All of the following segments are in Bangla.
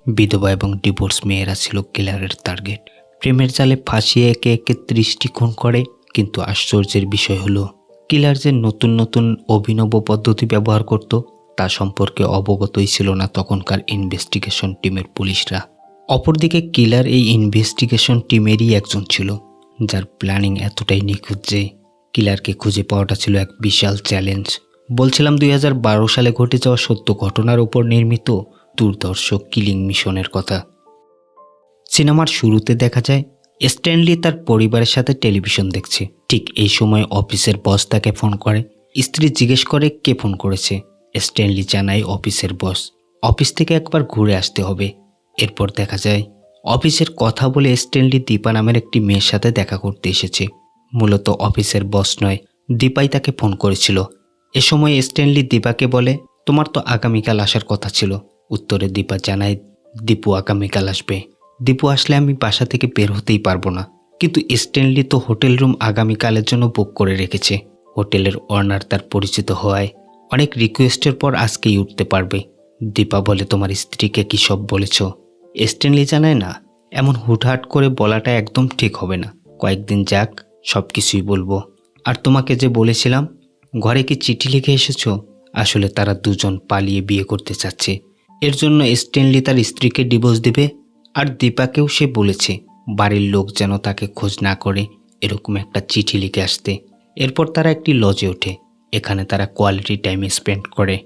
বিধবা এবং ডিভোর্স মেয়েরা ছিল কিলারের টার্গেট। প্রেমের জালে ফাঁসিয়ে একে একে 30টি খুন করে। কিন্তু আশ্চর্যের বিষয় হলো কিলার যে নতুন নতুন অভিনব পদ্ধতি ব্যবহার করত তা সম্পর্কে অবগতই ছিল না তখনকার ইনভেস্টিগেশন টিমের পুলিশরা। অপরদিকে কিলার এই ইনভেস্টিগেশন টিমেরই একজন ছিল, যার প্ল্যানিং এতটাই নিখুঁত যে কিলারকে খুঁজে পাওয়াটা ছিল এক বিশাল চ্যালেঞ্জ। বলছিলাম 2012 সালে ঘটে যাওয়া সত্য ঘটনার উপর নির্মিত দুর্ধর্ষ কিলিং মিশনের কথা। সিনেমার শুরুতে দেখা যায় স্ট্যানলি তার পরিবারের সাথে টেলিভিশন দেখছে। ঠিক এই সময় অফিসের বস তাকে ফোন করে। স্ত্রী জিজ্ঞেস করে কে ফোন করেছে। স্ট্যানলি জানায় অফিসের বস। অফিস থেকে একবার ঘুরে আসতে হবে। এরপর দেখা যায় অফিসের কথা বলে স্ট্যানলি দীপা নামের একটি মেয়ের সাথে দেখা করতে এসেছে। মূলত অফিসের বস নয়, দীপাই তাকে ফোন করেছিল। এ সময় স্ট্যানলি দীপাকে বলে, তোমার তো আগামীকাল আসার কথা ছিল। উত্তরে দীপা জানায় দীপু আগামীকাল আসবে। দীপু আসলে আমি বাসা থেকে বের হতেই পারবো না। কিন্তু স্ট্যানলি তো হোটেল রুম আগামীকালের জন্য বুক করে রেখেছে। হোটেলের ওনার তার পরিচিত হওয়ায় অনেক রিকোয়েস্টের পর আজকেই উঠতে পারবে। দীপা বলে, তোমার স্ত্রীকে কি সব বলেছ? স্ট্যানলি জানায় না, এমন হুটহাট করে বলাটা একদম ঠিক হবে না। কয়েকদিন যাক, সব কিছুই বলবো। আর তোমাকে যে বলেছিলাম ঘরে কি চিঠি লিখে এসেছো? আসলে তারা দুজন পালিয়ে বিয়ে করতে চাচ্ছে। এর জন্য স্ট্যানলি তার স্ত্রীকে ডিভোর্স দিবে। আর দীপাকেও সে বলেছে বাড়ির লোক যেন তাকে খোঁজ না করে এরকম একটা চিঠি লিখে আসতে। এরপর তারা একটি লজে ওঠে। এখানে তারা কোয়ালিটি টাইম স্পেন্ড করে।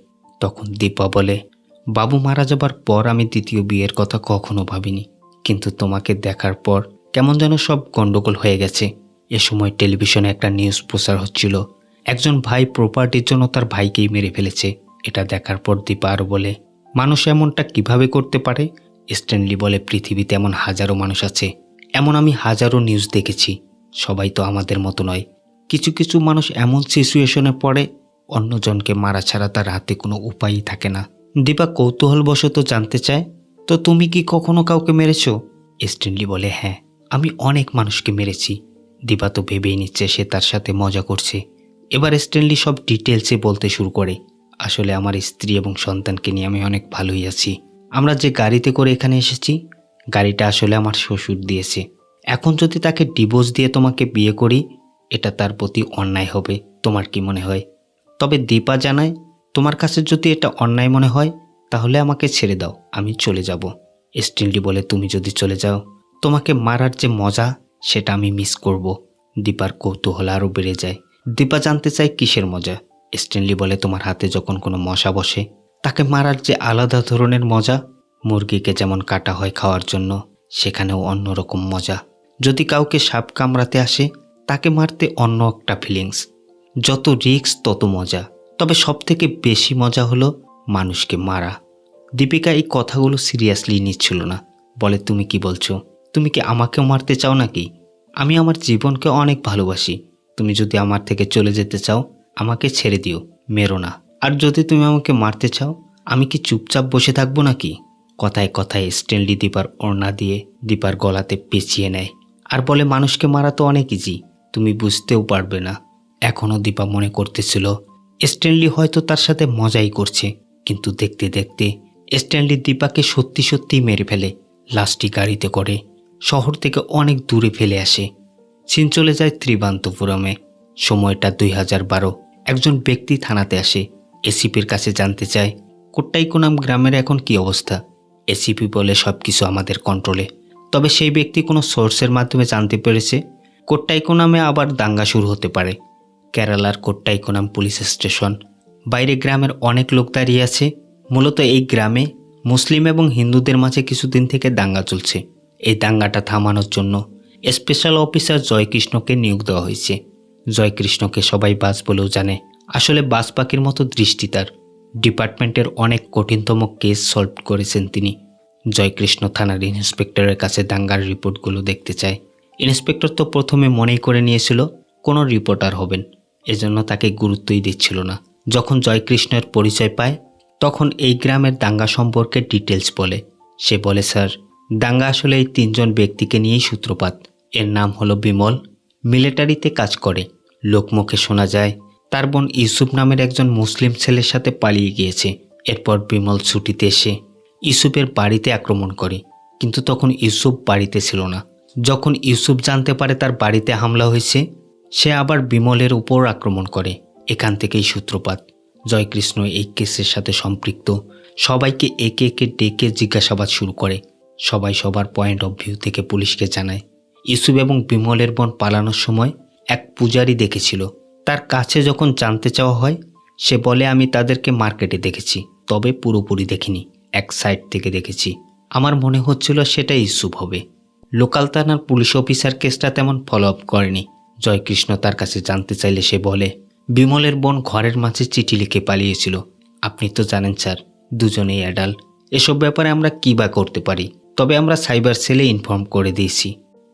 তখন দীপা বলে, বাবু মারা যাবার পর আমি দ্বিতীয় বিয়ের কথা কখনো ভাবিনি, কিন্তু তোমাকে দেখার পর কেমন যেন সব গন্ডগোল হয়ে গেছে। এ সময় টেলিভিশনে একটা নিউজ প্রচার হচ্ছিল, একজন ভাই প্রপার্টির জন্য তার ভাইকেই মেরে ফেলেছে। এটা দেখার পর দীপা আরও বলে, মানুষ এমনটা কিভাবে করতে পারে? স্ট্যানলি বলে, পৃথিবীতে এমন হাজারো মানুষ আছে, এমন আমি হাজারো নিউজ দেখেছি। সবাই তো আমাদের মতো নয়। কিছু কিছু মানুষ এমন সিচুয়েশনে পড়ে অন্যজনকে মারা ছাড়া তার হাতে কোনো উপায়ই থাকে না। দীপা কৌতূহলবশত জানতে চায়, তো তুমি কি কখনো কাউকে মেরেছ? স্ট্যানলি বলে, হ্যাঁ, আমি অনেক মানুষকে মেরেছি। দীপা তো ভেবেই নিচ্ছে সে তার সাথে মজা করছে। এবার স্ট্যানলি সব ডিটেলসে বলতে শুরু করে, আসলে আমার স্ত্রী এবং সন্তানকে নিয়ে আমি অনেক ভালোই আছি। আমরা যে গাড়িতে করে এখানে এসেছি, গাড়িটা আসলে আমার শ্বশুর দিয়েছে। এখন যদি তাকে ডিভোর্স দিয়ে তোমাকে বিয়ে করি, এটা তার প্রতি অন্যায় হবে। তোমার কি মনে হয়? তবে দীপা জানায়, তোমার কাছে যদি এটা অন্যায় মনে হয় তাহলে আমাকে ছেড়ে দাও, আমি চলে যাব। স্ট্যানলি বলে, তুমি যদি চলে যাও তোমাকে মারার যে মজা সেটা আমি মিস করব। দীপার কৌতূহল আরও বেড়ে যায়। দীপা জানতে চায় কিসের মজা। স্ট্যানলি বলে, তোমার হাতে যখন কোনো মশা বসে তাকে মারার যে আলাদা ধরনের মজা। মুরগিকে যেমন কাটা হয় খাওয়ার জন্য, সেখানেও অন্যরকম মজা। যদি কাউকে সাপ কামড়াতে আসে তাকে মারতে অন্য একটা ফিলিংস। যত রিস্ক তত মজা। তবে সবথেকে বেশি মজা হলো মানুষকে মারা। দীপিকা এই কথাগুলো সিরিয়াসলি নিচ্ছিল না। বলে, তুমি কি বলছো? তুমি কি আমাকেও মারতে চাও নাকি? আমি আমার জীবনকে অনেক ভালোবাসি। তুমি যদি আমার থেকে চলে যেতে চাও আমাকে ছেড়ে দিও, মেরো না। আর যদি তুমি আমাকে মারতে চাও আমি কি চুপচাপ বসে থাকবো নাকি? কথায় কথায় স্ট্যানলি দীপার ওড়না দিয়ে দীপার গলাতে পেঁচিয়ে নেয় আর বলে, মানুষকে মারা তো অনেক ইজি, তুমি বুঝতেও পারবে না। এখনও দীপা মনে করতেছিল স্ট্যানলি হয়তো তার সাথে মজাই করছে, কিন্তু দেখতে দেখতে স্ট্যানলি দীপাকে সত্যি সত্যিই মেরে ফেলে। লাশটি গাড়িতে করে শহর থেকে অনেক দূরে ফেলে আসে। সিন চলে যায় ত্রিবান্তপুরমে। সময়টা 2012। একজন ব্যক্তি থানাতে আসে। এসিপির কাছে জানতে চায় কোট্টাইকোনাম গ্রামের এখন কি অবস্থা। এসিপি বলে, সব কিছু আমাদের কন্ট্রোলে। তবে সেই ব্যক্তি কোনো সোর্সের মাধ্যমে জানতে পেরেছে কোট্টাইকোনামে আবার দাঙ্গা শুরু হতে পারে। কেরালার কোট্টাইকোনাম পুলিশ স্টেশন বাইরে গ্রামের অনেক লোক দাঁড়িয়ে আছে। মূলত এই গ্রামে মুসলিম এবং হিন্দুদের মাঝে কিছুদিন থেকে দাঙ্গা চলছে। এই দাঙ্গাটা থামানোর জন্য স্পেশাল অফিসার জয়কৃষ্ণকে নিয়োগ দেওয়া হয়েছে। জয়কৃষ্ণকে সবাই বাস বলেও জানে। আসলে বাস পাখির মতো দৃষ্টি তার। ডিপার্টমেন্টের অনেক কঠিনতম কেস সলভ করেছেন তিনি। জয়কৃষ্ণ থানার ইন্সপেক্টরের কাছে দাঙ্গার রিপোর্টগুলো দেখতে চায়। ইন্সপেক্টর তো প্রথমে মনেই করে নিয়েছিল কোনো রিপোর্টার হবেন, এজন্য তাকে গুরুত্বই দিচ্ছিল না। যখন জয়কৃষ্ণের পরিচয় পায় তখন এই গ্রামের দাঙ্গা সম্পর্কে ডিটেলস বলে। সে বলে, স্যার, দাঙ্গা আসলে এই 3 জন ব্যক্তিকে নিয়েই সূত্রপাত। এর নাম হলো বিমল, মিলিটারিতে কাজ করে। লোকমুখে শোনা যায় তার বোন ইউসুফ নামের একজন মুসলিম ছেলের সাথে পালিয়ে গিয়েছে। এরপর বিমল ছুটিতে এসে ইউসুফের বাড়িতে আক্রমণ করে, কিন্তু তখন ইউসুফ বাড়িতে ছিল না। যখন ইউসুফ জানতে পারে তার বাড়িতে হামলা হয়েছে, সে আবার বিমলের উপর আক্রমণ করে। এখান থেকেই সূত্রপাত। জয়কৃষ্ণ এই কেসের সাথে সম্পৃক্ত সবাইকে একে একে ডেকে জিজ্ঞাসাবাদ শুরু করে। সবাই সবার পয়েন্ট অফ ভিউ থেকে পুলিশকে জানায়। ইউসুফ এবং বিমলের বোন পালানোর সময় এক পূজারি দেখেছিল। তার কাছে যখন জানতে চাওয়া হয়, সে বলে, আমি তাদেরকে মার্কেটে দেখেছি, তবে পুরোপুরি দেখিনি, এক সাইড থেকে দেখেছি। আমার মনে হচ্ছিল সেটা ইউসুফ হবে। লোকাল থানার পুলিশ অফিসার কেসটা তেমন ফলো আপ করেনি। জয়কৃষ্ণ তার কাছে জানতে চাইলে সে বলে, বিমলের বোন ঘরের মাঝে চিঠি লিখে পালিয়েছিল। আপনি তো জানেন স্যার, দুজনেই অ্যাডাল্ট, এসব ব্যাপারে আমরা কী বা করতে পারি। তবে আমরা সাইবার সেলে ইনফর্ম করে দিয়েছি।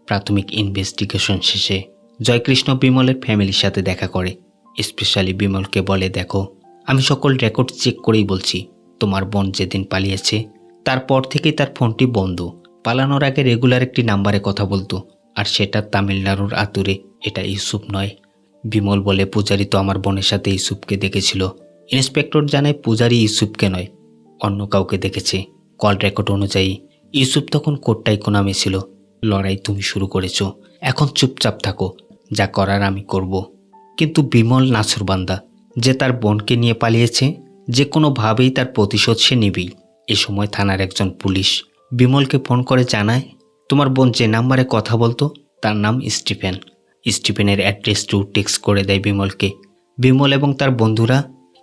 প্রাথমিক ইনভেস্টিগেশন শেষে জয়কৃষ্ণ বিমলের ফ্যামিলির সাথে দেখা করে। স্পেশালি বিমলকে বলে, দেখো, আমি সকল রেকর্ড চেক করেই বলছি, তোমার বোন যেদিন পালিয়েছে তারপর থেকেই তার ফোনটি বন্ধ। পালানোর আগে রেগুলার একটি নাম্বারে কথা বলতো, আর সেটা তামিলনাড়ুর আতুরে, এটা ইউসুফ নয়। বিমল বলে, পূজারি তো আমার বোনের সাথে ইউসুফকে দেখেছিল। ইন্সপেক্টর জানায় পূজারি ইউসুফকে নয়, অন্য কাউকে দেখেছে। কল রেকর্ড অনুযায়ী ইউসুফ তখন কোট্টাইকো নামে ছিল। লড়াই তুমি শুরু করেছ, এখন চুপচাপ থাকো, যা করার আমি করব। কিন্তু বিমল নাছরবান্দা, যে তার বোনকে নিয়ে পালিয়েছে, যে কোনোভাবেই তার প্রতিশোধ সে নিবেই। এ সময় থানার একজন পুলিশ বিমলকে ফোন করে জানায়, তোমার বোন যে নাম্বারে কথা বলতো তার নাম স্টিফেন। স্টিফেনের অ্যাড্রেসটিও টেক্সট করে দেয় বিমলকে। বিমল এবং তার বন্ধুরা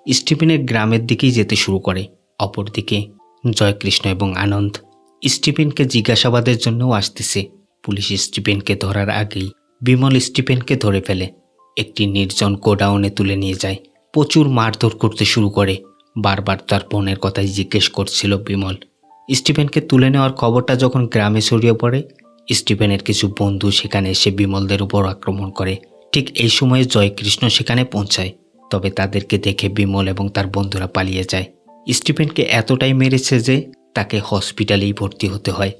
স্টিফেনের গ্রামের দিকেই যেতে শুরু করে। অপরদিকে জয়কৃষ্ণ এবং আনন্দ স্টিফেনকে জিজ্ঞাসাবাদের জন্যও আসতেছে। পুলিশ স্টিফেনকে ধরার আগেই বিমল স্টিফেনকে ধরে ফেলে, একটি নির্জন গোডাউনে তুলে নিয়ে যায়। প্রচুর মারধর করতে শুরু করে। বারবার তার বোনের কথাই জিজ্ঞেস করছিল বিমল। স্টিফেনকে তুলে নেওয়ার খবরটা যখন গ্রামে ছড়িয়ে পড়ে, স্টিফেনের কিছু বন্ধু সেখানে এসে বিমলদের উপর আক্রমণ করে। ঠিক এই সময়ে জয়কৃষ্ণ সেখানে পৌঁছায়, তবে তাদেরকে দেখে বিমল এবং তার বন্ধুরা পালিয়ে যায়। স্টিফেনকে এতটাই মেরেছে যে তাকে হসপিটালেই ভর্তি হতে হয়।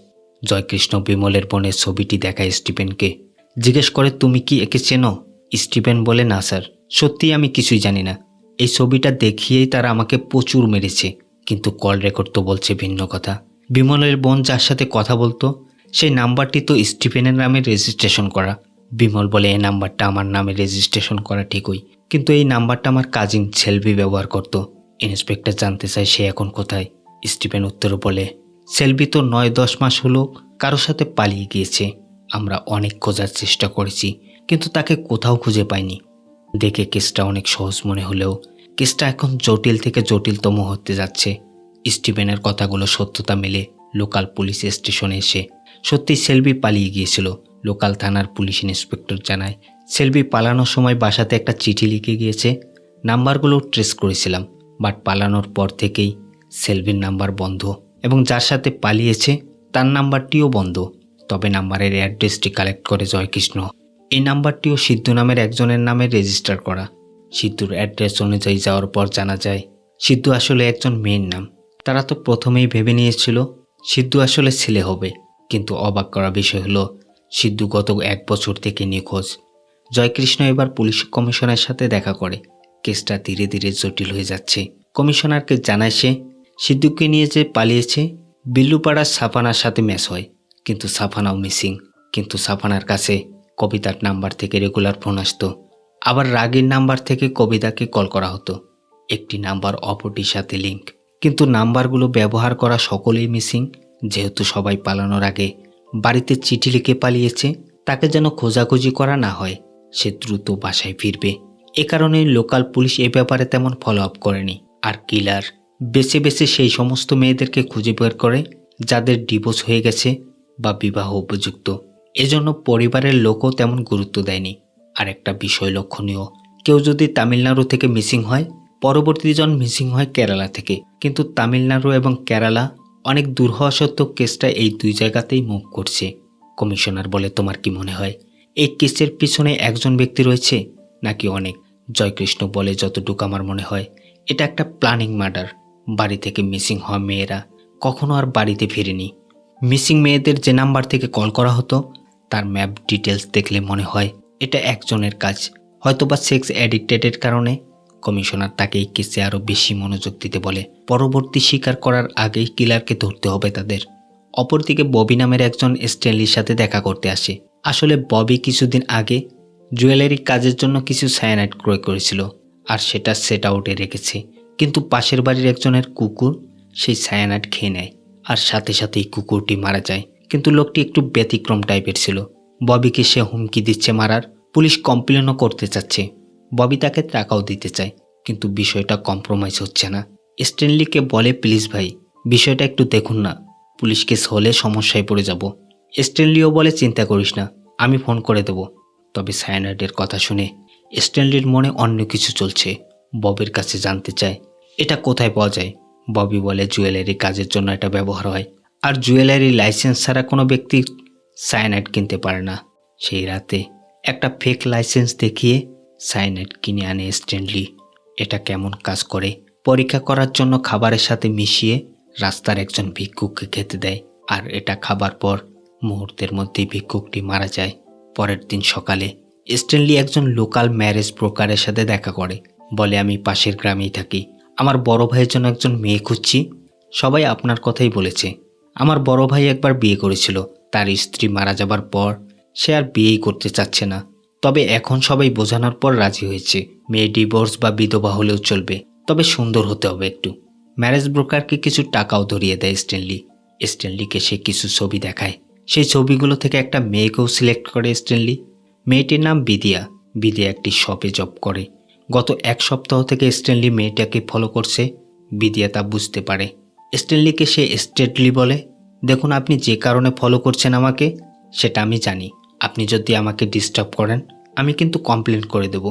জয়কৃষ্ণ বিমলের বোনের ছবিটি দেখায় স্টিফেনকে, জিজ্ঞেস করে, তুমি কি একে চেনো? স্টিফেন বলে, না স্যার, সত্যি আমি কিছুই জানি না। এই ছবিটা দেখিয়েই তারা আমাকে প্রচুর মেরেছে, কিন্তু কল রেকর্ড তো বলছে ভিন্ন কথা। বিমলের বোন যার সাথে কথা বলতো সেই নাম্বারটি তো স্টিফেনের নামে রেজিস্ট্রেশন করা। বিমল বলে, এই নাম্বারটা আমার নামে রেজিস্ট্রেশন করা ঠিকই, কিন্তু এই নাম্বারটা আমার কাজিন সেলভি ব্যবহার করত। ইন্সপেক্টর জানতে চায় সে এখন কোথায়। স্টিফেন উত্তরে বলে, সেলভি তো 9-10 মাস হলো কারোর সাথে পালিয়ে গিয়েছে। আমরা অনেক খোঁজার চেষ্টা করেছি, কিন্তু তাকে কোথাও খুঁজে পাইনি। দেখে কেসটা অনেক সহজ মনে হলেও কেসটা এখন জটিল থেকে জটিলতম হতে যাচ্ছে। স্টিফেনের কথাগুলো সত্যতা মেলে লোকাল পুলিশ স্টেশনে এসে। সত্যি সেলভি পালিয়ে গিয়েছিল। লোকাল থানার পুলিশ ইন্সপেক্টর জানায়, সেলভি পালানোর সময় বাসাতে একটা চিঠি লিখে গিয়েছে। নাম্বারগুলো ট্রেস করেছিলাম, বাট পালানোর পর থেকেই সেলভির নাম্বার বন্ধ, এবং যার সাথে পালিয়েছে তার নাম্বারটিও বন্ধ। তবে নাম্বারের অ্যাড্রেসটি কালেক্ট করে জয়কৃষ্ণ। এই নাম্বারটিও সিদ্ধু নামের একজনের নামে রেজিস্টার করা। সিদ্ধুর অ্যাড্রেস অনুযায়ী যাওয়ার পর জানা যায় সিদ্ধু আসলে একজন মেয়ের নাম। তারা তো প্রথমেই ভেবে নিয়েছিল সিদ্ধু আসলে ছেলে হবে, কিন্তু অবাক করা বিষয় হলো সিদ্ধু গত 1 বছর থেকে নিখোঁজ। জয়কৃষ্ণ এবার পুলিশ কমিশনারের সাথে দেখা করে। কেসটা ধীরে ধীরে জটিল হয়ে যাচ্ছে। কমিশনারকে জানায় সে সিদ্ধুকে নিয়ে যে পালিয়েছে বিল্লুপাড়ার সাফানার সাথে ম্যাচ হয়, কিন্তু সাফানাও মিসিং। কিন্তু সাফানার কাছে কবিতার নাম্বার থেকে রেগুলার ফোন আসতো, আবার রাগীর নাম্বার থেকে কবিতাকে কল করা হতো। একটি নাম্বার অপরটির সাথে লিঙ্ক, কিন্তু নাম্বারগুলো ব্যবহার করা সকলেই মিসিং। যেহেতু সবাই পালানোর আগে বাড়িতে চিঠি লিখে পালিয়েছে, তাকে যেন খোঁজাখুঁজি করা না হয়, সে দ্রুত বাসায় ফিরবে। এ কারণে লোকাল পুলিশ এ ব্যাপারে তেমন ফলো আপ করেনি। আর কিলার বেছে বেছে সেই সমস্ত মেয়েদেরকে খুঁজে বের করে যাদের ডিভোর্স হয়ে গেছে বা বিবাহ উপযুক্ত। এজন্য পরিবারের লোকও তেমন গুরুত্ব দেয়নি। আর একটা বিষয় লক্ষণীয়, কেউ যদি তামিলনাড়ু থেকে মিসিং হয়, পরবর্তীজন মিসিং হয় কেরালা থেকে। কিন্তু তামিলনাড়ু এবং কেরালা অনেক দূর হওয়া সত্ত্বেও কেসটা এই 2 জায়গাতেই মুভ করছে। কমিশনার বলে, তোমার কি মনে হয় এই কেসের পিছনে একজন ব্যক্তি রয়েছে নাকি অনেক? জয়কৃষ্ণ বলে, যতটুকু আমার মনে হয় এটা একটা প্ল্যানিং মার্ডার। বাড়ি থেকে মিসিং হওয়া মেয়েরা কখনো আর বাড়িতে ফিরেনি। মিসিং মেয়েদের যে নাম্বার থেকে কল করা হতো তার ম্যাপ ডিটেলস দেখলে মনে হয় এটা একজনের কাজ। হয়তোবা সেক্স অ্যাডিক্টেডের কারণে কমিশনার তাকে এই কেসে আরও বেশি মনোযোগ দিতে বলে। পরবর্তী স্বীকার করার আগেই কিলারকে ধরতে হবে তাদের। অপরদিকে ববি নামের একজন স্ট্যানলির সাথে দেখা করতে আসে। আসলে ববি কিছুদিন আগে জুয়েলারি কাজের জন্য কিছু সায়ানাইড ক্রয় করেছিল, আর সেটা সেট আউটে রেখেছে। কিন্তু পাশের বাড়ির একজনের কুকুর সেই সায়ানাইড খেয়ে নেয়, আর সাথে সাথেই কুকুরটি মারা যায়। কিন্তু লোকটি একটু ব্যতিক্রম টাইপের ছিল। ববিকে সে হুমকি দিচ্ছে মারার, পুলিশ কমপ্লেনও করতে চাচ্ছে। ববি তাকে টাকাও দিতে চায়, কিন্তু বিষয়টা কম্প্রোমাইজ হচ্ছে না। স্ট্যানলিকে বলে, প্লিজ ভাই, বিষয়টা একটু দেখুন না, পুলিশ কেস হলে সমস্যায় পড়ে যাব। স্ট্যানলিও বলে, চিন্তা করিস না, আমি ফোন করে দেব। তবে সায়ানাইডের কথা শুনে স্ট্যানলির মনে অন্য কিছু চলছে। ববির কাছে জানতে চায় এটা কোথায় পাওয়া যায়। ববি বলে, জুয়েলারি কাজের জন্য এটা ব্যবহার হয়, আর জুয়েলারি লাইসেন্স ছাড়া কোনো ব্যক্তি সায়ানাইড কিনতে পারে না। সেই রাতে একটা ফেক লাইসেন্স দেখিয়ে সায়ানাইড কিনে আনে স্ট্যানলি। এটা কেমন কাজ করে পরীক্ষা করার জন্য খাবারের সাথে মিশিয়ে রাস্তার একজন ভিক্ষুককে খেতে দেয়, আর এটা খাবার পর মুহূর্তের মধ্যেই ভিক্ষুকটি মারা যায়। পরের দিন সকালে স্ট্যানলি একজন লোকাল ম্যারেজ ব্রোকারের সাথে দেখা করে। বলে, আমি পাশের গ্রামেই থাকি, আমার বড় ভাইয়ের জন্য একজন মেয়ে খুঁজছি। সবাই আপনার কথাই বলেছে। আমার বড় ভাই একবার বিয়ে করেছিল, তার স্ত্রী মারা যাবার পর সে আর বিয়েই করতে চাচ্ছে না। তবে এখন সবাই বোঝানোর পর রাজি হয়েছে, মেয়ে ডিভোর্স বা বিধবা হলেও চলবে, তবে সুন্দর হতে হবে একটু। ম্যারেজ ব্রোকারকে কিছু টাকাও ধরিয়ে দেয় স্ট্যানলি। স্ট্যানলিকে সে কিছু ছবি দেখায়, সেই ছবিগুলো থেকে একটা মেয়েকেও সিলেক্ট করে স্ট্যানলি। মেয়েটির নাম বিদিয়া। বিদিয়া একটি শপে জব করে। গত এক সপ্তাহ থেকে স্ট্যানলি মেয়েটাকে ফলো করছে। বিদিয়া তা বুঝতে পারে। স্ট্যানলিকে সে স্ট্রেটলি বলে, দেখুন, আপনি যে কারণে ফলো করছেন আমাকে সেটা আমি জানি। আপনি যদি আমাকে ডিস্টার্ব করেন আমি কিন্তু কমপ্লেন করে দেব।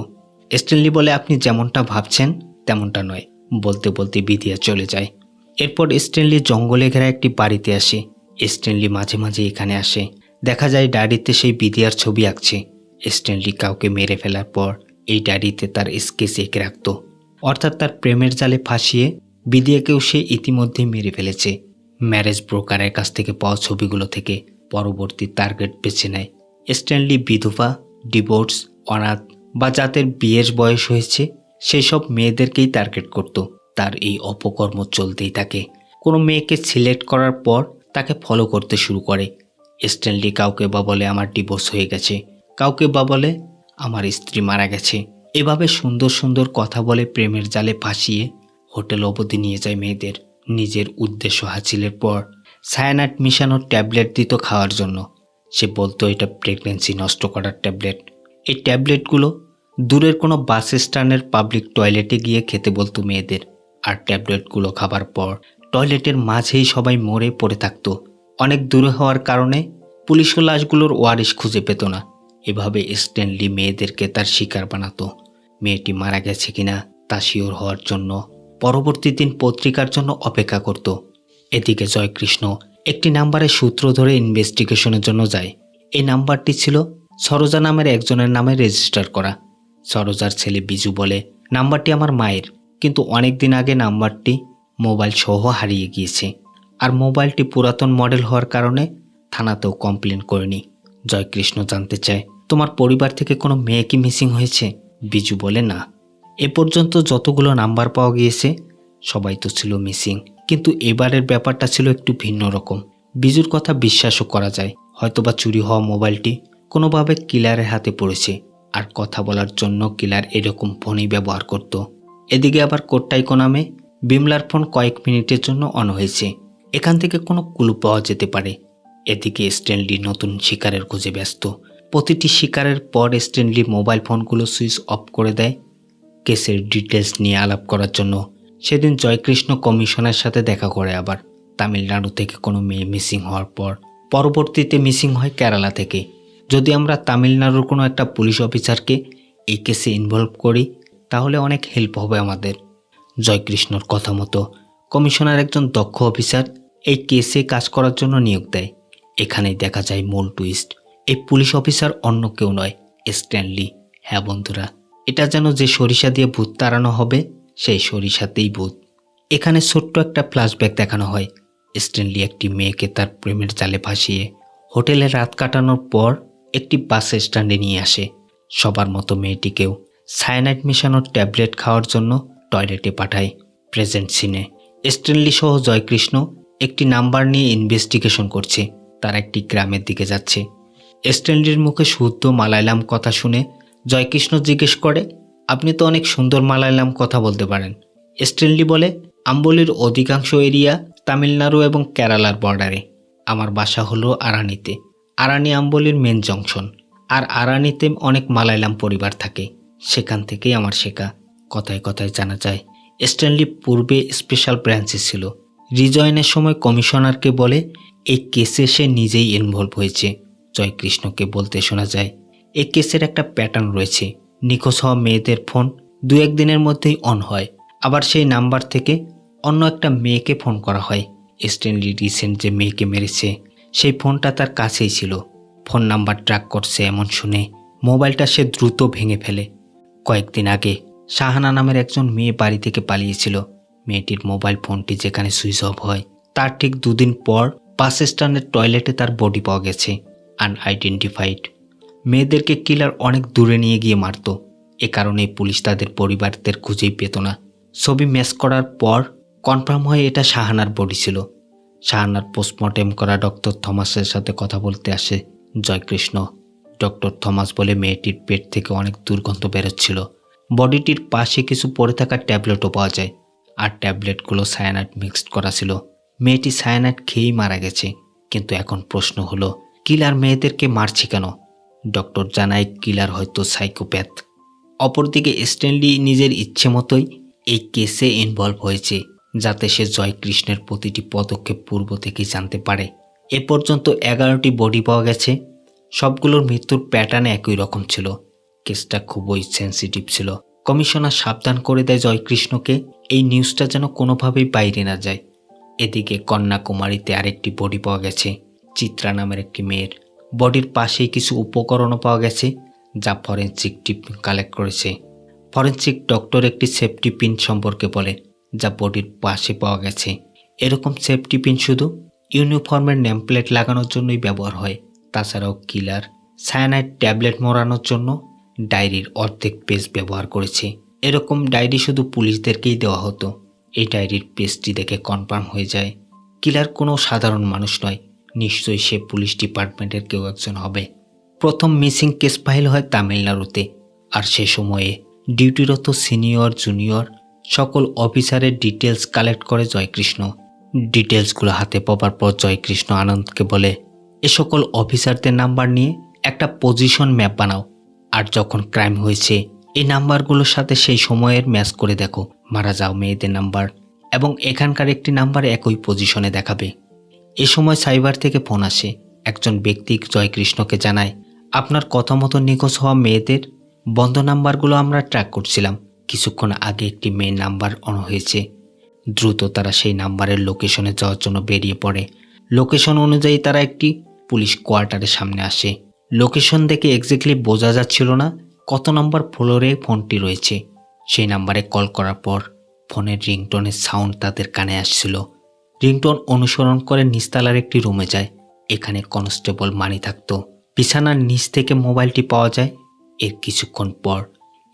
স্ট্যানলি বলে, আপনি যেমনটা ভাবছেন তেমনটা নয়। বলতে বলতে বিদিয়া চলে যায়। এরপর স্ট্যানলি জঙ্গলে ঘেরা একটি বাড়িতে আসে। স্ট্যানলি মাঝে মাঝে এখানে আসে। দেখা যায় ডায়েরিতে সেই বিদিয়ার ছবি আঁকছে। স্ট্যানলি কাউকে মেরে ফেলার পর এই ডায়েরিতে তার স্কেচ এঁকে রাখত, অর্থাৎ তার প্রেমের জালে ফাঁসিয়ে বিদিয়াকেও সে ইতিমধ্যে মেরে ফেলেছে। ম্যারেজ ব্রোকারের কাছ থেকে পাওয়া ছবিগুলো থেকে পরবর্তী টার্গেট বেছে নেয়। স্ট্যানলি বিধবা, ডিভোর্স, অনাথ বা যাদের বিয়ের বয়স হয়েছে সেই সব মেয়েদেরকেই টার্গেট করত। তার এই অপকর্ম চলতেই থাকে। কোনো মেয়েকে সিলেক্ট করার পর তাকে ফলো করতে শুরু করে। স্ট্যানলি কাউকে বা বলে, আমার ডিভোর্স হয়ে গেছে, কাউকে বা বলে, আমার স্ত্রী মারা গেছে। এভাবে সুন্দর সুন্দর কথা বলে প্রেমের জালে ফাঁসিয়ে হোটেল অবধি নিয়ে যায় মেয়েদের। নিজের উদ্দেশ্য হাসিলের পর সায়ানাইড মিশানোর ট্যাবলেট দিত খাওয়ার জন্য। সে বলতো এটা প্রেগনেন্সি নষ্ট করার ট্যাবলেট। এই ট্যাবলেটগুলো দূরের কোনো বাস স্ট্যান্ডের পাবলিক টয়লেটে গিয়ে খেতে বলতো মেয়েদের। আর ট্যাবলেটগুলো খাবার পর টয়লেটের মাঝেই সবাই মরে পড়ে থাকতো। অনেক দূরে হওয়ার কারণে পুলিশও লাশগুলোর ওয়ারিশ খুঁজে পেত না। এভাবে স্ট্যানলি মেয়েদেরকে তার শিকার বানাতো। মেয়েটি মারা গেছে কিনা তা শিওর হওয়ার জন্য পরবর্তী দিন পত্রিকার জন্য অপেক্ষা করত। এদিকে জয়কৃষ্ণ একটি নাম্বারের সূত্র ধরে ইনভেস্টিগেশনের জন্য যায়। এই নাম্বারটি ছিল সরোজা নামের একজনের নামে রেজিস্টার করা। সরোজার ছেলে বিজু বলে, নাম্বারটি আমার মায়ের, কিন্তু অনেক দিন আগে নাম্বারটি মোবাইল সহ হারিয়ে গিয়েছে, আর মোবাইলটি পুরাতন মডেল হওয়ার কারণে থানাতেও কমপ্লেন করেনি। জয়কৃষ্ণ জানতে চায়, তোমার পরিবার থেকে কোনো মেয়ে কি মিসিং হয়েছে? বিজু বলে, না। এ পর্যন্ত যতগুলো নাম্বার পাওয়া গিয়েছে সবাই তো ছিল মিসিং, কিন্তু এবারের ব্যাপারটা ছিল একটু ভিন্ন রকম। বিজুর কথা বিশ্বাসও করা যায়, হয়তোবা চুরি হওয়া মোবাইলটি কোনোভাবে কিলারের হাতে পড়েছে, আর কথা বলার জন্য কিলার এরকম ফোনই ব্যবহার করত। এদিকে আবার কোট্টাইকো নামে বিমলার ফোন কয়েক মিনিটের জন্য অন হয়েছে। এখান থেকে কোনো ক্লু পাওয়া যেতে পারে। এদিকে স্ট্যানলি নতুন শিকারের খোঁজে ব্যস্ত। প্রতিটি শিকারের পর স্ট্যানলি মোবাইল ফোনগুলো সুইচ অফ করে দেয় কেসের ডিটেলস নিয়ে আলাপ করার জন্য। সেদিন জয়কৃষ্ণ কমিশনের সাথে দেখা করে। আবার তামিলনাড়ু থেকে কোনো মেয়ে মিসিং হওয়ার পর পরবর্তীতে মিসিং হয় কেরালা থেকে। যদি আমরা তামিলনাড়ুর কোনো একটা পুলিশ অফিসারকে এই কেসে ইনভলভ করি তাহলে অনেক হেল্প হবে আমাদের। জয়কৃষ্ণর কথা মতো কমিশনার একজন দক্ষ অফিসার এই কেসে কাজ করার জন্য নিয়োগ দেয়। এখানেই দেখা যায় মূল টুইস্ট। এই পুলিশ অফিসার অন্য কেউ নয়, স্ট্যানলি। হ্যাঁ বন্ধুরা, এটা যেন যে সরিষা দিয়ে ভূত তাড়ানো হবে সেই সরিষাতেই ভূত। এখানে ছোট্ট একটা ফ্ল্যাশব্যাক দেখানো হয়। স্ট্যানলি একটি মেয়েকে তার প্রেমের জালে ফাঁসিয়ে হোটেলে রাত কাটানোর পর একটি বাস স্ট্যান্ডে নিয়ে আসে। সবার মতো মেয়েটিকেও সায়ানাইড মেশানো ট্যাবলেট খাওয়ার জন্য টয়লেটে পাঠায়। প্রেজেন্ট সিনে স্ট্যানলি সহ জয়কৃষ্ণ একটি নাম্বার নিয়ে ইনভেস্টিগেশন করছে। তারা একটি গ্রামের দিকে যাচ্ছে। স্ট্যানলির মুখে শুদ্ধ মালায়ালাম কথা শুনে জয়কৃষ্ণ জিজ্ঞেস করে, আপনি তো অনেক সুন্দর মালায়ালাম কথা বলতে পারেন। স্ট্যানলি বলে, আম্বলির অধিকাংশ এরিয়া তামিলনাড়ু এবং কেরালার বর্ডারে। আমার বাসা হলো আরানিতে। Arani আম্বলির main junction. আর আরানিতে অনেক মালায়ালাম পরিবার থাকে। সেখান থেকেই আমার শেখা। কথায় কথায় জানা যায় স্ট্যানলি পূর্বে স্পেশাল ব্রাঞ্চে ছিল। রিজয়েনের সময় কমিশনারকে বলে এই কেসে সে নিজেই ইনভলভ হয়েছে। জয়কৃষ্ণকে বলতে শোনা যায়, এই কেসের একটা প্যাটার্ন রয়েছে। নিখোঁজ হওয়া মেয়েদের ফোন 2-1 দিনের মধ্যেই অন হয়। আবার সেই নাম্বার থেকে অন্য একটা মেয়েকে ফোন করা হয়। স্ট্যানলি রিসেন্ট যে মেয়েকে মেরেছে সেই ফোনটা তার কাছেই ছিল। ফোন নাম্বার ট্র্যাক করছে এমন শুনে মোবাইলটা সে দ্রুত ভেঙে ফেলে। কয়েকদিন আগে শাহানা নামের একজন মেয়ে বাড়ি থেকে পালিয়েছিল। মেয়েটির মোবাইল ফোনটি যেখানে সুইচ অফ হয় তার ঠিক 2 দিন পর বাস স্ট্যান্ডের টয়লেটে তার বডি পাওয়া গেছে, আনআইডেন্টিফাইড। মেয়েদেরকে কিলার অনেক দূরে নিয়ে গিয়ে মারত। এ কারণেই পুলিশ তাদের পরিবারদের খুঁজেই পেত না। ছবি ম্যাচ করার পর কনফার্ম হয় এটা শাহানার বডি ছিল। শাহানার পোস্টমর্টেম করা ডক্টর থমাসের সাথে কথা বলতে আসে জয়কৃষ্ণ। ডক্টর থমাস বলে মেয়েটির পেট থেকে অনেক দুর্গন্ধ বেরোচ্ছিল। বডিটির পাশে কিছু পড়ে থাকা ট্যাবলেটও পাওয়া যায়, আর ট্যাবলেটগুলো সায়ানাইড মিক্সড করা ছিল। মেয়েটি সায়ানাইড খেয়েই মারা গেছে। কিন্তু এখন প্রশ্ন হলো, কিলার মেয়েদেরকে মারছে কেন? ডক্টর জানায় কিলার হয়তো সাইকোপ্যাথ। অপরদিকে স্ট্যানলি নিজের ইচ্ছে মতোই এই কেসে ইনভলভ হয়েছে, যাতে সে জয়কৃষ্ণের প্রতিটি পদক্ষেপ পূর্ব থেকেই জানতে পারে। এ পর্যন্ত 11টি বডি পাওয়া গেছে। সবগুলোর মৃত্যুর প্যাটার্ন একই রকম ছিল। কেসটা খুবই সেন্সিটিভ ছিল। কমিশনার সাবধান করে দেয় জয়কৃষ্ণকে এই নিউজটা যেন কোনোভাবেই বাইরে না যায়। এদিকে কন্যাকুমারীতে আরেকটি বডি পাওয়া গেছে, চিত্রা নামের একটি মেয়ের। বডির পাশেই কিছু উপকরণও পাওয়া গেছে যা ফরেনসিক টিম কালেক্ট করেছে। ফরেনসিক ডক্টর একটি সেফটি পিন সম্পর্কে বলে, যা বডির পাশে পাওয়া গেছে। এরকম সেফটি পিন শুধু ইউনিফর্মের নেমপ্লেট লাগানোর জন্যই ব্যবহার হয়। তাছাড়াও কিলার সায়ানাইড ট্যাবলেট মোড়ানোর জন্য ডায়েরির অর্ধেক পেজ ব্যবহার করেছে। এরকম ডায়েরি শুধু পুলিশদেরকেই দেওয়া হতো। এই ডায়েরির পেজটি দেখে কনফার্ম হয়ে যায় কিলার কোনো সাধারণ মানুষ নয়, নিশ্চয়ই সে পুলিশ ডিপার্টমেন্টের কেউ একজন হবে। প্রথম মিসিং কেস ফাইল হয় তামিলনাড়ুতে, আর সে সময়ে ডিউটিরত সিনিয়র জুনিয়র সকল অফিসারের ডিটেলস কালেক্ট করে জয়কৃষ্ণ। ডিটেলসগুলো হাতে পাওয়ার পর জয়কৃষ্ণ আনন্দকে বলে, এ সকল অফিসারদের নাম্বার নিয়ে একটা পজিশন ম্যাপ বানাও, আর যখন ক্রাইম হয়েছে এই নাম্বারগুলোর সাথে সেই সময়ের ম্যাচ করে দেখো। মারা যাও মেয়েদের নাম্বার এবং এখানকার একটি নাম্বার একই পজিশনে দেখাবে। এ সময় সাইবার থেকে ফোন আসে। একজন ব্যক্তি জয়কৃষ্ণকে জানায়, আপনার কথা মতো নিখোঁজ হওয়া মেয়েদের বন্ধ নাম্বারগুলো আমরা ট্র্যাক করছিলাম। কিছুক্ষণ আগে একটি মেয়ের নাম্বার অন হয়েছে। দ্রুত তারা সেই নাম্বারের লোকেশনে যাওয়ার জন্য বেরিয়ে পড়ে। লোকেশন অনুযায়ী তারা একটি পুলিশ কোয়ার্টারের সামনে আসে। লোকেশন দেখে এক্স্যাক্টলি বোঝা যাচ্ছিল না কত নম্বর ফ্লোরে ফোনটি রয়েছে। সেই নাম্বারে কল করার পর ফোনের রিংটোনের সাউন্ড তাদের কানে আসছিল। রিংটোন অনুসরণ করে নিচতলার একটি রুমে যায়। এখানে কনস্টেবল মানি থাকতো। বিছানার নিচ থেকে মোবাইলটি পাওয়া যায়। এর কিছুক্ষণ পর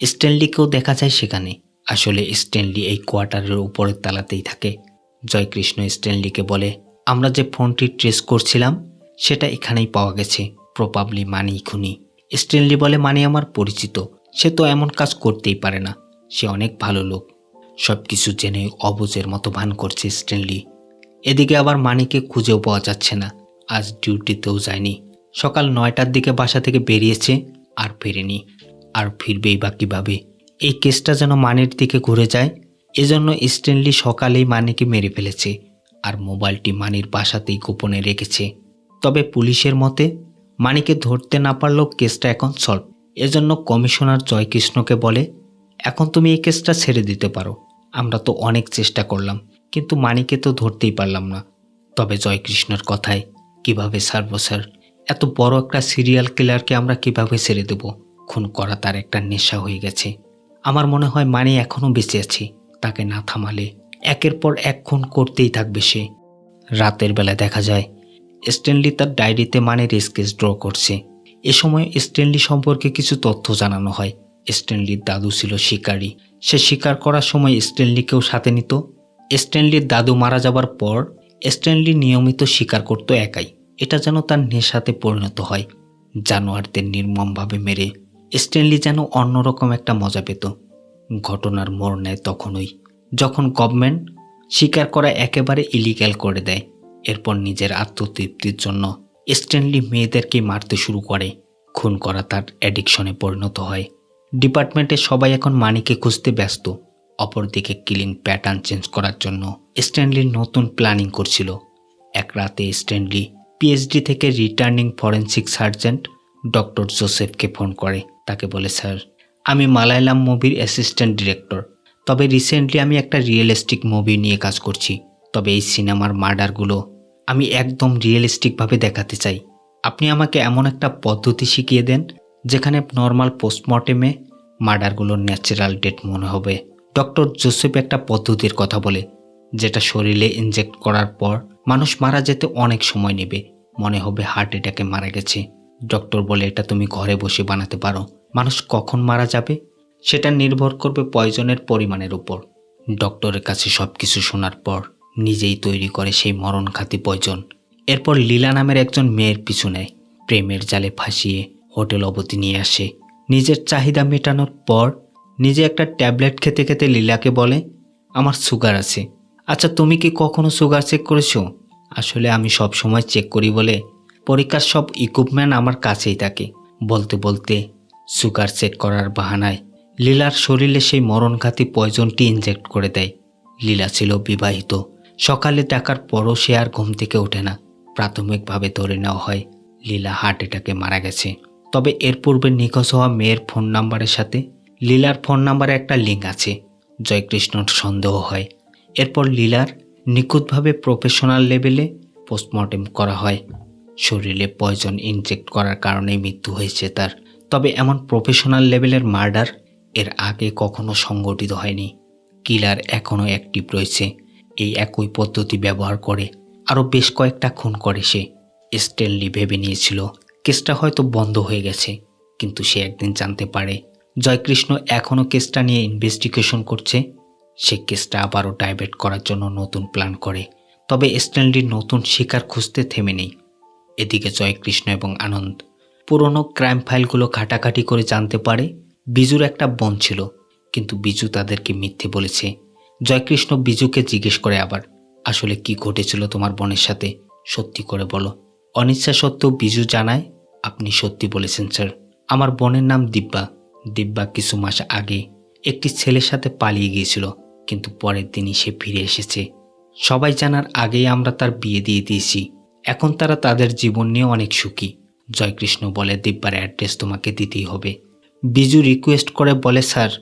স্ট্যানলিকেও দেখা যায় সেখানে। আসলে স্ট্যানলি এই কোয়ার্টারের উপরের তালাতেই থাকে। জয়কৃষ্ণ স্ট্যানলিকে বলে, আমরা যে ফোনটি ট্রেস করছিলাম সেটা এখানেই পাওয়া গেছে। প্রবাবলি মানি খুনি। স্ট্যানলি বলে, মানি আমার পরিচিত, সে তো এমন কাজ করতেই পারে না, সে অনেক ভালো লোক। সব কিছু জেনে অবুঝের মতো ভান করছে স্ট্যানলি। এদিকে আবার মানিকে খুঁজেও পাওয়া যাচ্ছে না। আজ ডিউটিতেও যায়নি। সকাল 9টার দিকে বাসা থেকে বেরিয়েছে আর ফেরেনি। আর ফিরবেই বা কীভাবে? এই কেসটা যেন মানির দিকে ঘুরে যায়। এজন্য স্ট্যানলি সকালেই মানিকে মেরে ফেলেছে আর মোবাইলটি মানির বাসাতেই গোপনে রেখেছে। তবে পুলিশের মতে মানিকে ধরতে না পারলেও কেসটা এখন সলভ। এজন্য কমিশনার জয়কৃষ্ণকে বলে, এখন তুমি এই কেসটা ছেড়ে দিতে পারো। আমরা তো অনেক চেষ্টা করলাম, কিন্তু মানিকে তো ধরতেই পারলাম না। তবে জয়কৃষ্ণের কথায়, কিভাবে ছাড়ব স্যার? এত বড় একটা সিরিয়াল কিলারকে আমরা কিভাবে ছেড়ে দেব? খুন করা তার একটা নেশা হয়ে গেছে। আমার মনে হয় মানি এখনও বেঁচে আছে। তাকে না থামালে একের পর এক খুন করতেই থাকবে সে। রাতের বেলা দেখা যায় স্ট্যানলি তার ডায়েরিতে মানির স্কেচ ড্র করছে। এ সময় স্ট্যানলি সম্পর্কে কিছু তথ্য জানানো হয়। স্ট্যানলির দাদু ছিল শিকারী। সে শিকার করার সময় স্ট্যানলিকেও সাথে নিত। স্ট্যানলির দাদু মারা যাবার পর স্ট্যানলি নিয়মিত শিকার করত একাই। এটা যেন তার নেশাতে পরিণত হয়। জানোয়ারদের নির্মমভাবে মেরে স্ট্যানলি যেন অন্যরকম একটা মজা পেত। ঘটনার মোড় নেয় তখনই, যখন গভর্নমেন্ট শিকার করা একেবারে ইলিগ্যাল করে দেয়। এরপর নিজের আত্মতৃপ্তির জন্য স্ট্যানলি মেয়েদেরকে মারতে শুরু করে। খুন করা তার অ্যাডিকশনে পরিণত হয়। ডিপার্টমেন্টের সবাই এখন মানিকে খুঁজতে ব্যস্ত। অপরদিকে কিলিং প্যাটার্ন চেঞ্জ করার জন্য স্ট্যানলির নতুন প্ল্যানিং করছিল। এক রাতে স্ট্যানলি পিএইচডি থেকে রিটার্নিং ফরেনসিক সার্জেন্ট ডক্টর জোসেফকে ফোন করে। তাকে বলে, স্যার, আমি মালায়ালাম মুভির অ্যাসিস্ট্যান্ট ডিরেক্টর। তবে রিসেন্টলি আমি একটা রিয়েলিস্টিক মুভি নিয়ে কাজ করছি। তবে এই সিনেমার মার্ডারগুলো আমি একদম রিয়েলিস্টিকভাবে দেখাতে চাই। আপনি আমাকে এমন একটা পদ্ধতি শিখিয়ে দেন যেখানে নর্মাল পোস্টমর্টেমে মার্ডারগুলোর ন্যাচারাল ডেথ মনে হবে। ডক্টর জোসেফ একটা পদ্ধতির কথা বলে, যেটা শরীরে ইনজেক্ট করার পর মানুষ মারা যেতে অনেক সময় নেবে, মনে হবে হার্ট অ্যাটাকে মারা গেছে। ডক্টর বলে, এটা তুমি ঘরে বসে বানাতে পারো। মানুষ কখন মারা যাবে সেটা নির্ভর করবে পয়জনের পরিমাণের উপর। ডক্টরের কাছে সব কিছু শোনার পর নিজেই তৈরি করে সেই মরণঘাতী পয়জন। এরপর লীলা নামের একজন মেয়ের পিছু নেয়। প্রেমের জালে ফাঁসিয়ে হোটেল অবধি নিয়ে আসে। নিজের চাহিদা মেটানোর পর নিজে একটা ট্যাবলেট খেতে খেতে লীলাকে বলে, আমার সুগার আছে। আচ্ছা, তুমি কি কখনো সুগার চেক করেছো? আসলে আমি সব সময় চেক করি বলে পরীক্ষার সব ইকুইপমেন্ট আমার কাছেই থাকে। বলতে বলতে সুগার চেক করার বাহানায় লীলার শরীরে সেই মরণঘাতী পয়জনটি ইনজেক্ট করে দেয়। লীলা ছিল বিবাহিত। সকালে ডাকার পরও সে আর ঘুম থেকে ওঠে না। প্রাথমিকভাবে ধরে নেওয়া হয় লীলা হার্ট অ্যাটাকে মারা গেছে। তবে এর পূর্বে নিখোঁজ হওয়া মেয়ের ফোন নাম্বারের সাথে লীলার ফোন নাম্বারে একটা লিঙ্ক আছে। জয়কৃষ্ণর সন্দেহ হয়। এরপর লীলার নিখুঁতভাবে প্রফেশনাল লেভেলে পোস্টমর্টেম করা হয়। শরীরে পয়জন ইনজেক্ট করার কারণেই মৃত্যু হয়েছে তার। তবে এমন প্রফেশনাল লেভেলের মার্ডার এর আগে কখনো সংগঠিত হয়নি। কিলার এখনও অ্যাক্টিভ রয়েছে। এই একই পদ্ধতি ব্যবহার করে আরও বেশ কয়েকটা খুন করে সে। স্ট্যানলি ভেবে নিয়েছিল কেসটা হয়তো বন্ধ হয়ে গেছে, কিন্তু সে একদিন জানতে পারে জয়কৃষ্ণ এখনও কেসটা নিয়ে ইনভেস্টিগেশন করছে। সে কেসটা আবারও ডাইভার্ট করার জন্য নতুন প্ল্যান করে। তবে স্ট্যানলির নতুন শিকার খুঁজতে থেমে নেই। এদিকে জয়কৃষ্ণ এবং আনন্দ পুরনো ক্রাইম ফাইলগুলো ঘাটাঘাটি করে জানতে পারে বিজুর একটা বোন ছিল, কিন্তু বিজু তাদেরকে মিথ্যে বলেছে। জয়কৃষ্ণ বিজুকে জিজ্ঞেস করে আবার, আসলে কি ঘটেছিল তোমার বোনের সাথে? সত্যি করে বলো। অনিচ্ছা সত্ত্বেও বিজু জানায়, আপনি সত্যি বলেছেন স্যার। আমার বোনের নাম দিব্যা। দিব্যা কিছু মাস আগে একটি ছেলের সাথে পালিয়ে গিয়েছিল, কিন্তু পরের দিনই সে ফিরে এসেছে। সবাই জানার আগেই আমরা তার বিয়ে দিয়ে দিয়েছি। এখন তারা তাদের জীবন নিয়ে অনেক সুখী। জয়কৃষ্ণ বলে, দিব্যার অ্যাড্রেস তোমাকে দিতেই হবে। বিজু রিকোয়েস্ট করে বলে, স্যার,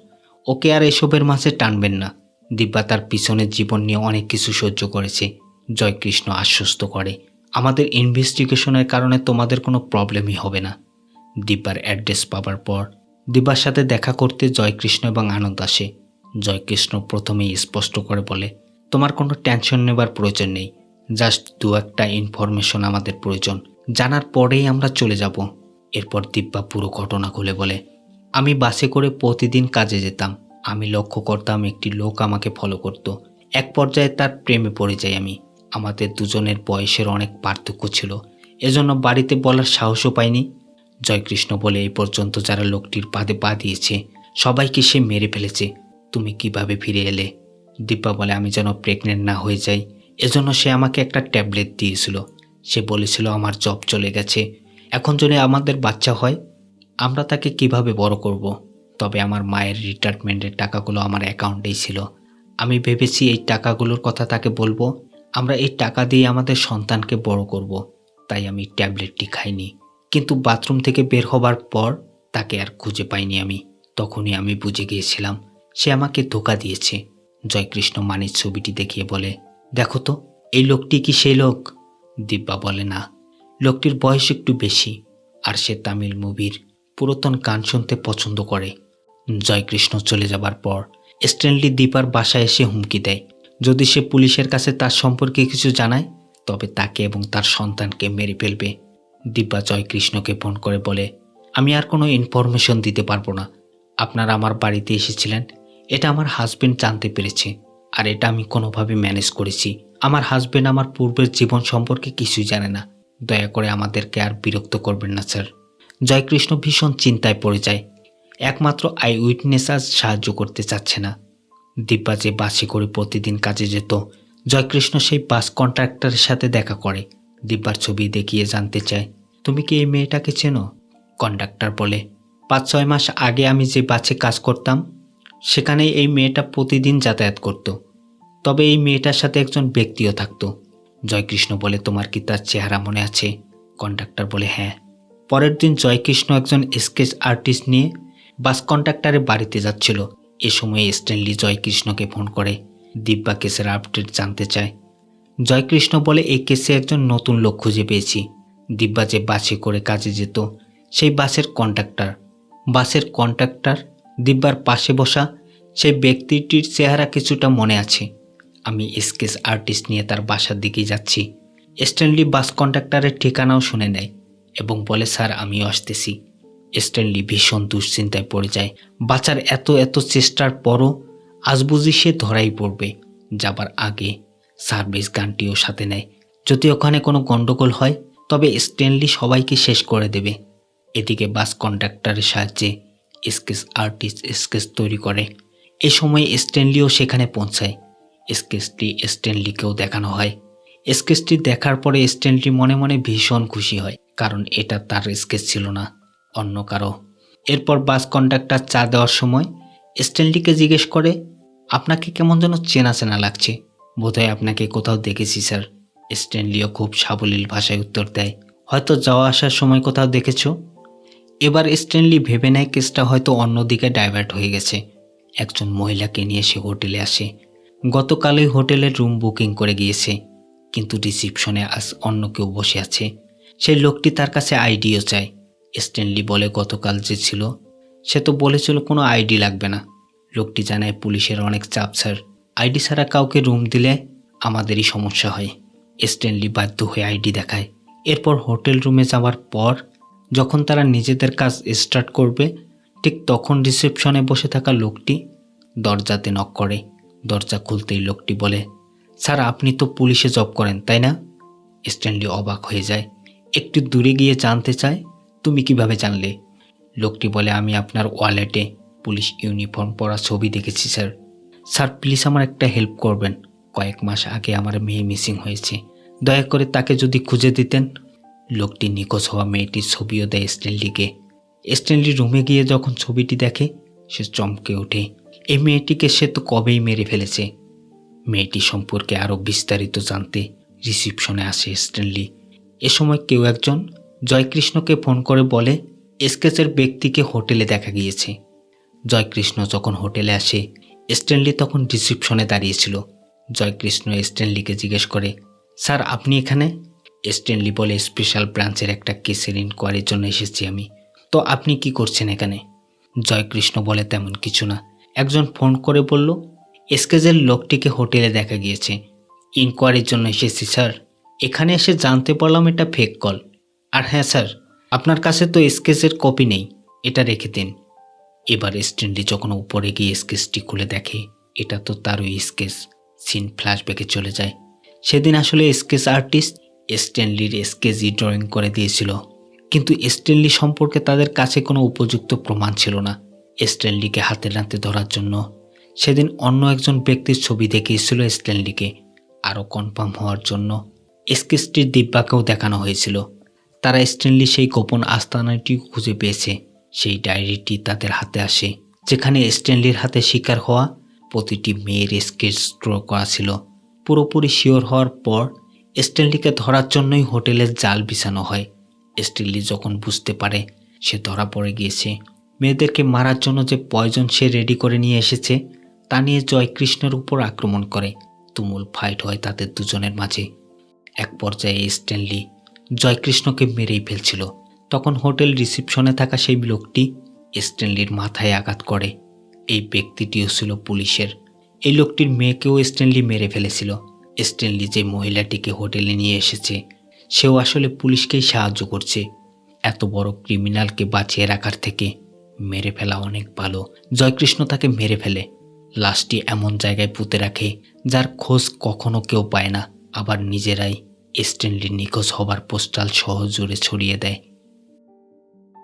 ওকে আর এসবের মাঝে টানবেন না। দিব্যা তার পিছনের জীবন নিয়ে অনেক কিছু সহ্য করেছে। জয়কৃষ্ণ আশ্বস্ত করে, আমাদের ইনভেস্টিগেশনের কারণে তোমাদের কোনো প্রবলেমই হবে না। দিব্যার অ্যাড্রেস পাবার পর দিব্যার সাথে দেখা করতে জয়কৃষ্ণ এবং আনন্দ আসে। জয়কৃষ্ণ প্রথমেই স্পষ্ট করে বলে, তোমার কোনো টেনশন নেবার প্রয়োজন নেই। জাস্ট দু একটা ইনফরমেশন আমাদের প্রয়োজন, জানার পরেই আমরা চলে যাব। এরপর দিব্যা পুরো ঘটনা খুলে বলে, আমি বাসে করে প্রতিদিন কাজে যেতাম। আমি লক্ষ্য করতাম একটি লোক আমাকে ফলো করত। এক পর্যায়ে তার প্রেমে পড়ে যাই আমি। আমাদের দুজনের বয়সের অনেক পার্থক্য ছিল, এজন্য বাড়িতে বলার সাহসও পাইনি। জয়কৃষ্ণ বলে, এই পর্যন্ত যারা লোকটির পাদে পা দিয়েছে সবাইকে সে মেরে ফেলেছে। তুমি কিভাবে ফিরে এলে? দিব্যা বলে, আমি যেন প্রেগনেন্ট না হয়ে যাই এজন্য সে আমাকে একটা ট্যাবলেট দিয়েছিল। সে বলেছিল আমার জব চলে গেছে, এখন যদি আমাদের বাচ্চা হয় আমরা তাকে কিভাবে বড় করব। তবে আমার মায়ের রিটায়ারমেন্টের টাকাগুলো আমার অ্যাকাউন্টেই ছিল। আমি ভেবেছি এই টাকাগুলোর কথা তাকে বলবো, আমরা এই টাকা দিয়ে আমাদের সন্তানকে বড় করব। তাই আমি ট্যাবলেটটি খাইনি। কিন্তু বাথরুম থেকে বের হবার পর তাকে আর খুঁজে পাইনি আমি। তখনই আমি বুঝে গিয়েছিলাম সে আমাকে ধোঁকা দিয়েছে। জয়কৃষ্ণ মানির ছবিটি দেখিয়ে বলে, দেখো তো, এই লোকটি কি সেই লোক? দিব্যা বলে, না, লোকটির বয়স একটু বেশি, আর সে তামিল মুভির পুরাতন গান শুনতে পছন্দ করে। জয়কৃষ্ণ চলে যাবার পর স্ট্যানলি দীপার বাসায় এসে হুমকি দেয়, যদি সে পুলিশের কাছে তার সম্পর্কে কিছু জানায় তবে তাকে এবং তার সন্তানকে মেরে ফেলবে। দিব্যা জয়কৃষ্ণকে ফোন করে বলে, আমি আর কোনো ইনফরমেশন দিতে পারবো না। আপনারা আমার বাড়িতে এসেছিলেন, এটা আমার হাজবেন্ড জানতে পেরেছে, আর এটা আমি কোনোভাবে ম্যানেজ করেছি। আমার হাজবেন্ড আমার পূর্বের জীবন সম্পর্কে কিছুই জানে না। দয়া করে আমাদেরকে আর বিরক্ত করবেন না স্যার। জয়কৃষ্ণ ভীষণ চিন্তায় পড়ে যায়। একমাত্র আই উইটনেস আজ সাহায্য করতে চাচ্ছে না। দিব্যা যে বাসে করে প্রতিদিন কাজে যেত, জয়কৃষ্ণ সেই বাস কন্ট্রাক্টরের সাথে দেখা করে। দিব্যার ছবি দেখিয়ে জানতে চায়, তুমি কি এই মেয়েটাকে চেনো? কন্ডাক্টর বলে, 5-6 মাস আগে আমি যে বাসে কাজ করতাম সেখানে এই মেয়েটা প্রতিদিন যাতায়াত করত। তবে এই মেয়েটার সাথে একজন ব্যক্তিও থাকতো। জয়কৃষ্ণ বলে, তোমার কি তার চেহারা মনে আছে? কন্ডাক্টর বলে, হ্যাঁ। পরের দিন জয়কৃষ্ণ একজন স্কেচ আর্টিস্ট নিয়ে বাস কন্ডাক্টরের বাড়িতে যাচ্ছিল। এ সময় স্ট্যানলি জয়কৃষ্ণকে ফোন করে দিব্যা কেসের আপডেট জানতে চায়। জয়কৃষ্ণ বলে, এই কেসে একজন নতুন লোক খুঁজে পেয়েছি। দিব্যা যে বাসে করে কাজে যেত সেই বাসের কন্ট্রাক্টর দিব্যার পাশে বসা সেই ব্যক্তিটির চেহারা কিছুটা মনে আছে। আমি স্কেচ আর্টিস্ট নিয়ে তার বাসার দিকেই যাচ্ছি। স্ট্যানলি বাস কন্ডাক্টরের ঠিকানাও শুনে নেয় এবং বলে, স্যার আমিও আসতেছি। স্ট্যানলি ভীষণ দুশ্চিন্তায় পড়ে যায়। বাঁচার এত চেষ্টার পরও আজ বুঝি সে ধরাই পড়বে। যাবার আগে সার্ভিস গানটিও সাথে নেয়। যদি ওখানে কোনো গন্ডগোল হয় তবে স্ট্যানলি সবাইকে শেষ করে দেবে। এদিকে বাস কন্ডাক্টরের সাহায্যে স্কেচ আর্টিস্ট স্কেচ তৈরি করে। এ সময় স্ট্যানলিও সেখানে পৌঁছায়। স্কেচটি স্ট্যানলিকেও দেখানো হয়। স্কেচটি দেখার পরে স্ট্যানলি মনে মনে ভীষণ খুশি হয়, কারণ এটা তার স্কেচ ছিল না, অন্য কারো। এরপর বাস কন্ডাক্টর চা দেওয়ার সময় স্ট্যানলিকে জিজ্ঞেস করে, আপনাকে কেমন যেন চেনা চেনা লাগছে, বোধহয় আপনাকে কোথাও দেখেছি স্যার। স্ট্যানলিও খুব সাবলীল ভাষায় উত্তর দেয়, হয়তো যাওয়া আসার সময় কোথাও দেখেছো। এবার স্ট্যানলি ভেবে নেয় কেসটা হয়তো অন্যদিকে ডাইভার্ট হয়ে গেছে। একজন মহিলাকে নিয়ে সে হোটেলে আসে। গতকালই হোটেলের রুম বুকিং করে গিয়েছে, কিন্তু রিসিপশনে আজ অন্য কেউ বসে আছে। সেই লোকটি তার কাছে আইডিও চায়। স্ট্যানলি বলে, গতকাল যে ছিল সে তো বলেছিল কোনো আইডি লাগবে না। লোকটি জানায়, পুলিশের অনেক চাপ স্যার, আইডি ছাড়া কাউকে রুম দিলে আমাদেরই সমস্যা হয়। স্ট্যানলি বাধ্য হয়ে আইডি দেখায়। এরপর হোটেল রুমে যাওয়ার পর যখন তারা নিজেদের কাজ স্টার্ট করবে, ঠিক তখন রিসেপশনে বসে থাকা লোকটি দরজাতে নক করে। দরজা খুলতেই লোকটি বলে, স্যার আপনি তো পুলিশে জব করেন তাই না? স্ট্যানলি অবাক হয়ে যায়। একটু দূরে গিয়ে জানতে চায়, তুমি কিভাবে জানলে? লোকটি বলে, আমি আপনার ওয়ালেটে পুলিশ ইউনিফর্ম পরা ছবি দেখেছি স্যার। স্যার প্লিজ আমার একটা হেল্প করবেন। কয়েক মাস আগে আমার মেয়ে মিসিং হয়েছে, দয়া করে তাকে যদি খুঁজে দিতেন। লোকটি নিখোঁজ হওয়া মেয়েটির ছবিও দেয় স্ট্যানলিকে। স্ট্যানলি রুমে গিয়ে যখন ছবিটি দেখে সে চমকে ওঠে। এই মেয়েটিকে সে তো কবেই মেরে ফেলেছে। মেয়েটি সম্পর্কে আরও বিস্তারিত জানতে রিসিপশনে আসে স্ট্যানলি। এ সময় কেউ একজন জয়কৃষ্ণকে ফোন করে বলে, স্কেচের ব্যক্তিকে হোটেলে দেখা গিয়েছে। জয়কৃষ্ণ যখন হোটেলে আসে, স্ট্যানলি তখন রিসিপশনে দাঁড়িয়েছিল। জয়কৃষ্ণ স্ট্যানলিকে জিজ্ঞেস করে, স্যার আপনি এখানে? স্ট্যানলি বলে, স্পেশাল ব্রাঞ্চের একটা কেসের ইনকোয়ারির জন্য এসেছি আমি। তো আপনি কি করছেন এখানে? জয়কৃষ্ণ বলে, তেমন কিছু না। একজন ফোন করে বলল স্কেচের লোকটিকে হোটেলে দেখা গিয়েছে, ইনকোয়ারির জন্য এসেছি স্যার। এখানে এসে জানতে পারলাম এটা ফেক কল। আর হ্যাঁ স্যার, আপনার কাছে তো স্কেচের কপি নেই, এটা রেখে দিন। এবার স্ট্যানলি যখন উপরে গিয়ে স্কেচটি খুলে দেখে এটা তো তারই স্কেচ। সিন ফ্ল্যাশব্যাকে চলে যায়। সেদিন আসলে স্কেচ আর্টিস্ট স্ট্যানলির স্কেচই ড্রয়িং করে দিয়েছিল, কিন্তু স্ট্যানলি সম্পর্কে তাদের কাছে কোনো উপযুক্ত প্রমাণ ছিল না। স্ট্যানলিকে হাতে নাতে ধরার জন্য সেদিন অন্য একজন ব্যক্তির ছবি দেখিয়েছিল স্ট্যানলিকে। আরও কনফার্ম হওয়ার জন্য স্কেচটির দিব্যাকেও দেখানো হয়েছিল। তারা স্ট্যানলি সেই গোপন আস্তানাটি খুঁজে পেয়েছে। সেই ডায়েরিটি তাদের হাতে আসে, যেখানে স্ট্যানলির হাতে শিকার হওয়া প্রতিটি মেয়ের স্কেচ ড্র করা ছিল। পুরোপুরি শিওর হওয়ার পর স্ট্যানলিকে ধরার জন্যই হোটেলের জাল বিছানো হয়। স্ট্যানলি যখন বুঝতে পারে সে ধরা পড়ে গিয়েছে, মেয়েদেরকে মারার জন্য যে পয়জন সে রেডি করে নিয়ে এসেছে তা নিয়ে জয়কৃষ্ণের উপর আক্রমণ করে। তুমুল ফাইট হয় তাদের দুজনের মাঝে। এক পর্যায়ে স্ট্যানলি জয়কৃষ্ণকে মেরেই ফেলছিল। তখন হোটেল রিসিপশনে থাকা সেই লোকটি স্ট্যানলির মাথায় আঘাত করে। এই ব্যক্তিটিও ছিল পুলিশের। এই লোকটির মেয়েকেও স্ট্যানলি মেরে ফেলেছিল। স্ট্যানলি যে মহিলাটিকে হোটেলে নিয়ে এসেছে সেও আসলে পুলিশকেই সাহায্য করছে। এত বড় ক্রিমিনালকে বাঁচিয়ে রাখার থেকে মেরে ফেলা অনেক ভালো। জয়কৃষ্ণ তাকে মেরে ফেলে, লাশটি এমন জায়গায় পুঁতে রাখে যার খোঁজ কখনো কেউ পায় না। আবার নিজেরাই স্ট্যানলি নিখোঁজ হবার পোস্টাল সহ জুড়ে ছড়িয়ে দেয়।